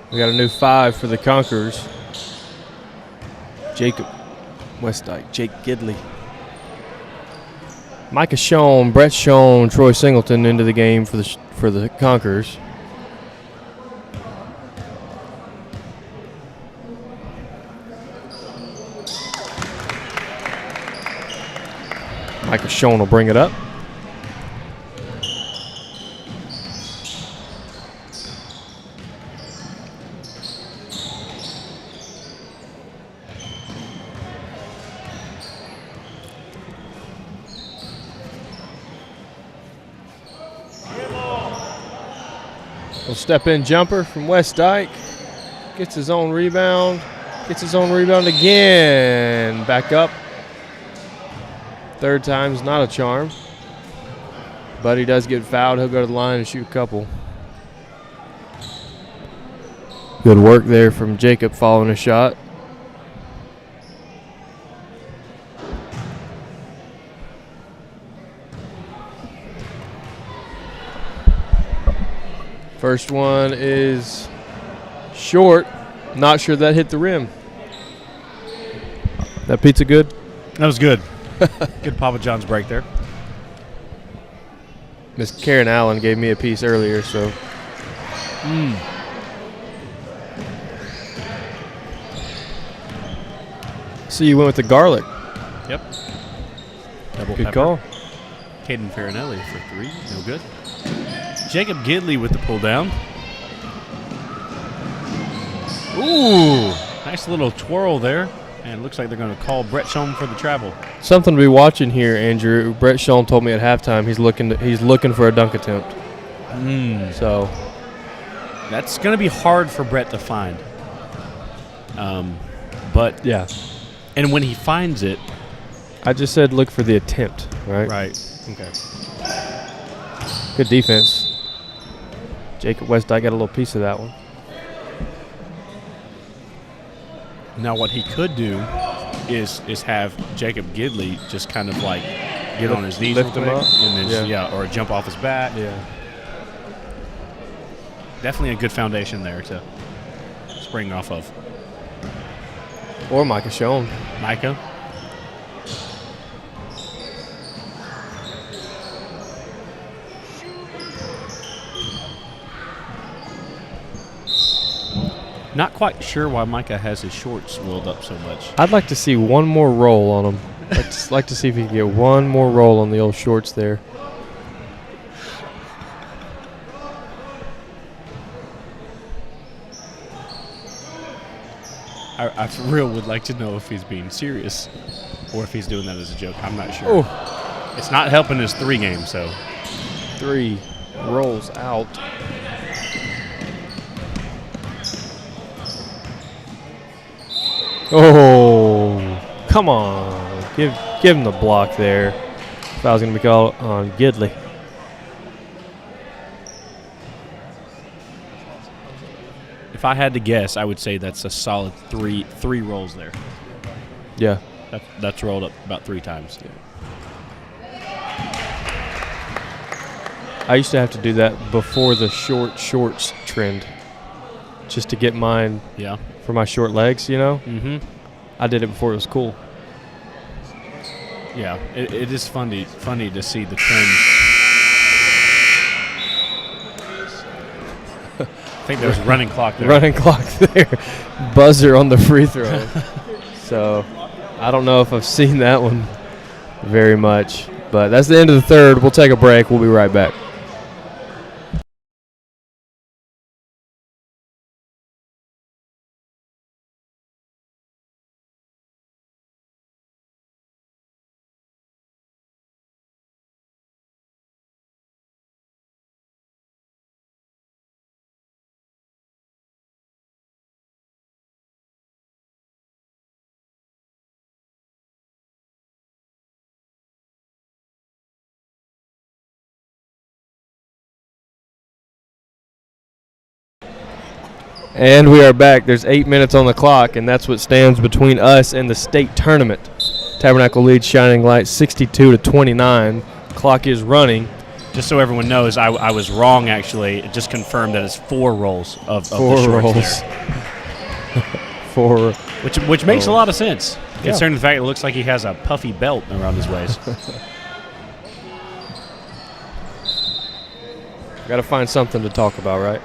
We got a new 5 for the Conquerors. Jacob Westdyke, Jake Gidley. Micah Schoen, Brett Schoen, Troy Singleton into the game for the Conquerors. Micah Schoen will bring it up. Step-in jumper from Westdyke. Gets his own rebound. Gets his own rebound again. Back up. Third time's not a charm. But he does get fouled. He'll go to the line and shoot a couple. Good work there from Jacob following a shot. First one is short. Not sure that hit the rim. That pizza good? That was good. Good Papa John's break there. Miss Karen Allen gave me a piece earlier, so. So you went with the garlic. Yep. Double Good pepper. call. Caden Farinelli for 3. No good. Jacob Gidley with the pull down. Ooh, nice little twirl there. And it looks like they're going to call Brett Schoen for the travel. Something to be watching here, Andrew. Brett Schoen told me at halftime he's looking for a dunk attempt. So that's going to be hard for Brett to find. But yeah, and when he finds it, I just said look for the attempt, right? Right. Okay. Good defense. Jacob Westdyke got a little piece of that one. Now what he could do is have Jacob Gidley just kind of like get on his knees lift real him quick, up, and then or jump off his back. Yeah. Definitely a good foundation there to spring off of. Or Micah Schoen. Micah. Not quite sure why Micah has his shorts rolled up so much. I'd like to see one more roll on him. I'd like to see if he can get one more roll on the old shorts there. I for real would like to know if he's being serious or if he's doing that as a joke. I'm not sure. Oh. It's not helping his 3 game, so. 3 rolls out. Oh, come on. Give him the block there. Foul's going to be called on Gidley. If I had to guess, I would say that's a solid three rolls there. Yeah. That's rolled up about 3 times. I used to have to do that before the shorts trend. just to get mine Yeah. for my short legs, you know. Mm-hmm. I did it before it was cool. Yeah, it is funny to see the trends. I think there's a running clock there. Running clock there. Buzzer on the free throw. So I don't know if I've seen that one very much. But that's the end of the third. We'll take a break. We'll be right back. And we are back. There's 8 minutes on the clock, and that's what stands between us and the state tournament. Tabernacle leads Shining Light 62-29. Clock is running. Just so everyone knows, I was wrong, actually. It just confirmed that it's 4 rolls of Four the shorts rolls. there. 4. Which makes a rolls. lot of sense, Yeah. considering the fact it looks like he has a puffy belt around his waist. Got to find something to talk about, right?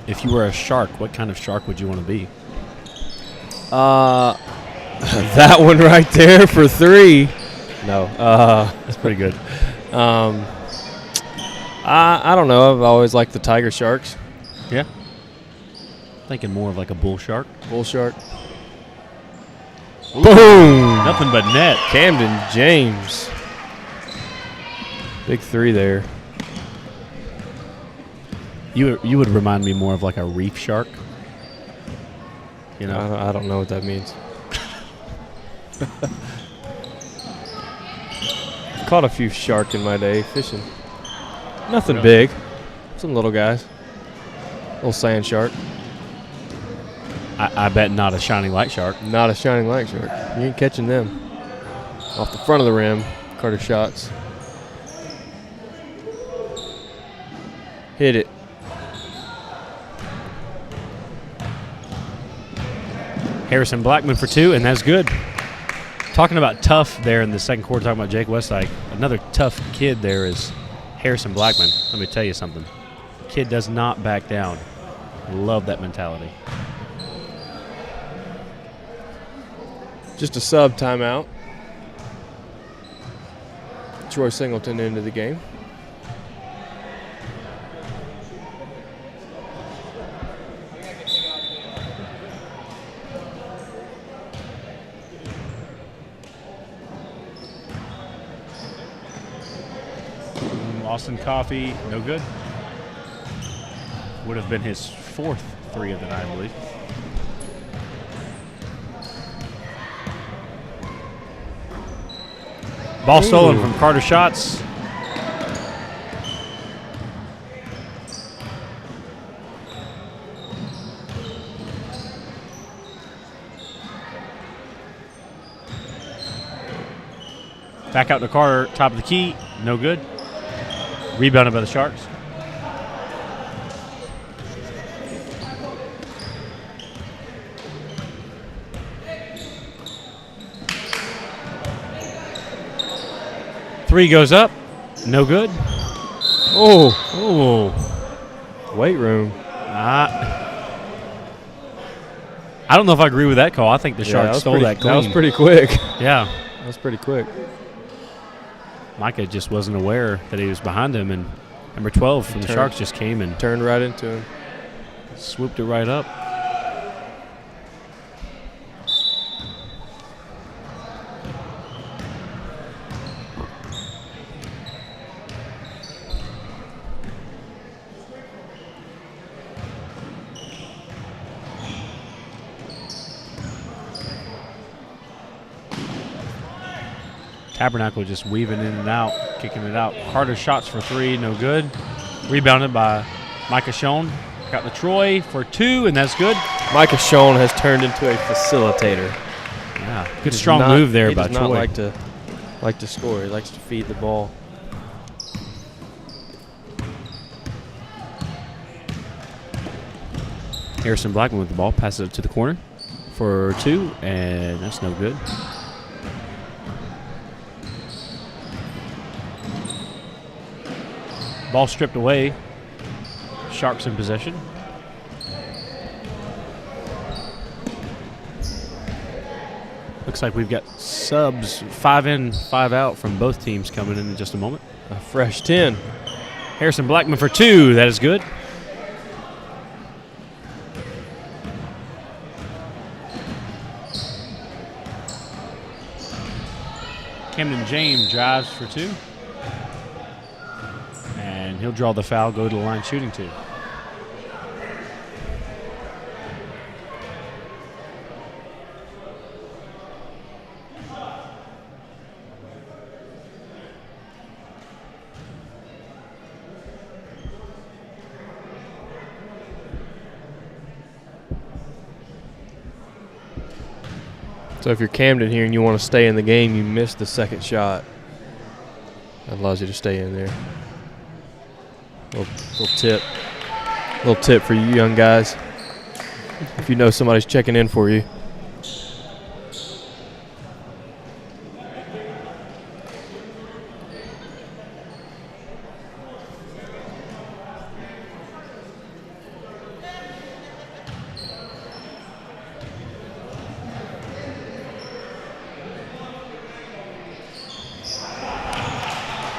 If you were a shark, what kind of shark would you want to be? That one right there for 3. No. That's pretty good. I don't know. I've always liked the tiger sharks. Yeah. Thinking more of like a bull shark. Bull shark. Boom! Nothing but net. Camden James. Big 3 there. You would remind me more of like a reef shark. You know. I don't know what that means. Caught a few shark in my day fishing. Nothing Really? big. Some little guys. Little sand shark. I bet not a shining light shark. Not a shining light shark. You ain't catching them. Off the front of the rim. Carter shots. Hit it. Harrison Blackman for 2, and that's good. Talking about tough there in the second quarter, talking about Jake Westlake, another tough kid there is Harrison Blackman. Let me tell you something. Kid does not back down. Love that mentality. Just a sub timeout. Troy Singleton into the game. Austin Coffey, no good. Would have been his 4th 3 of the night, I believe. Ball stolen from Carter Shots. Back out to Carter, top of the key, no good. Rebounded by the Sharks. Three goes up, no good. Oh, weight room. I don't know if I agree with that call. I think the Sharks stole that clean. That was pretty quick. Yeah. That was pretty quick. Micah just wasn't aware that he was behind him, and number 12 from the Sharks just came and Turned right into him. swooped it right up. Tabernacle just weaving in and out, kicking it out. Carter shots for 3, no good. Rebounded by Micah Schoen. Got the Troy for 2, and that's good. Micah Schoen has turned into a facilitator. Yeah, good strong move there by He does Troy. not like to score. He likes to feed the ball. Harrison Blackman with the ball, passes it to the corner for 2, and that's no good. Ball stripped away. Sharks in possession. Looks like we've got subs 5 in, 5 out from both teams coming in just a moment. A fresh 10. Harrison Blackman for 2. That is good. Camden James drives for 2. And he'll draw the foul, go to the line shooting 2. So if you're Camden here and you want to stay in the game, you miss the second shot. That allows you to stay in there. Little tip for you young guys. If you know somebody's checking in for you.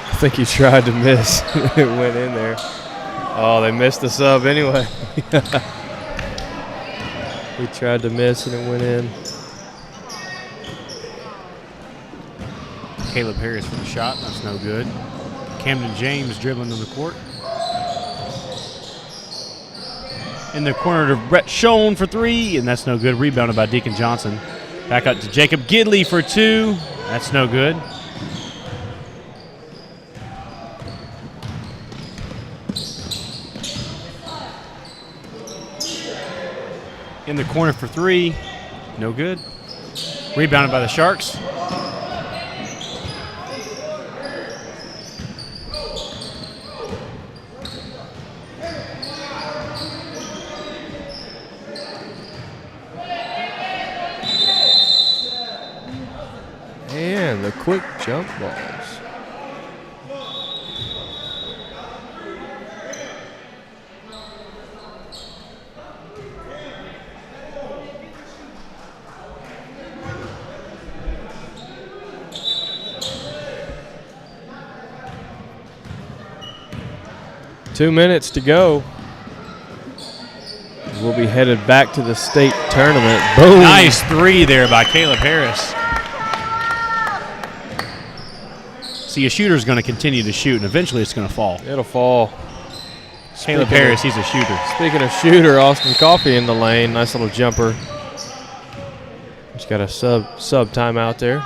I think he tried to miss. It went in there. Oh, they missed the sub anyway. He tried to miss and it went in. Caleb Harris for the shot. That's no good. Camden James dribbling on the court. In the corner to Brett Schoen for 3, and that's no good. Rebounded by Deacon Johnson. Back up to Jacob Gidley for 2. That's no good. In the corner for 3, no good. Rebounded by the Sharks. And the quick jump balls. Two minutes to go. We'll be headed back to the state tournament. Boom. Nice 3 there by Caleb Harris. See, a shooter's going to continue to shoot, and eventually it's going to fall. It'll fall. Caleb Harris, he's a shooter. Speaking of shooter, Austin Coffey in the lane. Nice little jumper. Just got a sub timeout there.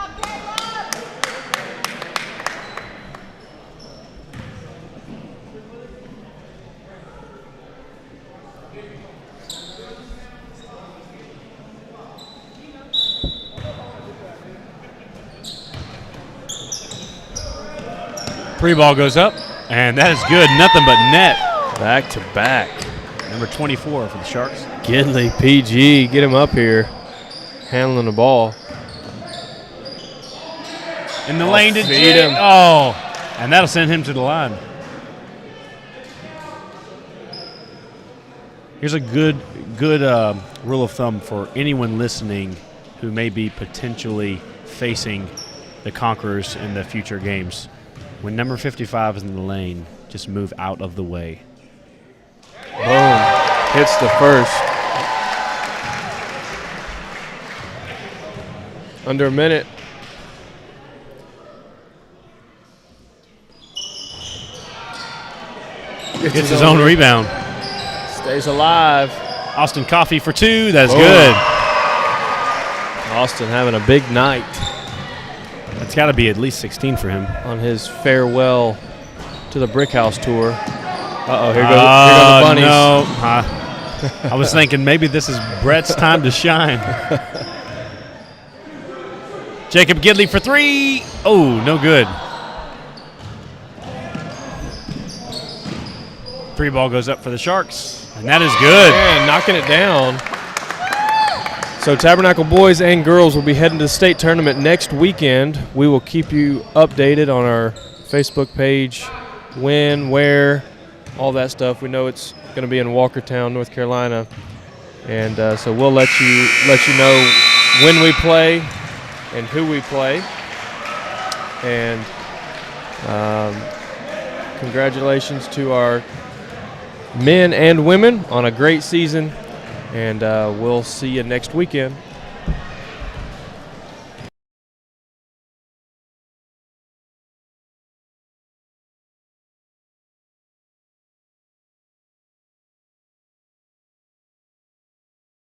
Free ball goes up, and that is good. Nothing but net. Back to back. Number 24 for the Sharks. Gidley, PG, get him up here. Handling the ball. In the lane to feed him. Oh, and that'll send him to the line. Here's a good rule of thumb for anyone listening who may be potentially facing the Conquerors in the future games. When number 55 is in the lane, just move out of the way. Boom. Hits the first. Under a minute. Gets his own rebound. Stays alive. Austin Coffey for 2. That's Boom. good. Austin having a big night. That's got to be at least 16 for him. On his farewell to the Brick House tour. Uh-oh, here go the bunnies. No. I was thinking maybe this is Brett's time to shine. Jacob Gidley for 3. Oh, no good. 3 ball goes up for the Sharks. And that is good. Man, knocking it down. So Tabernacle boys and girls will be heading to the state tournament next weekend. We will keep you updated on our Facebook page, when, where, all that stuff. We know it's going to be in Walkertown, North Carolina, and so we'll let you know when we play and who we play. And congratulations to our men and women on a great season. And we'll see you next weekend.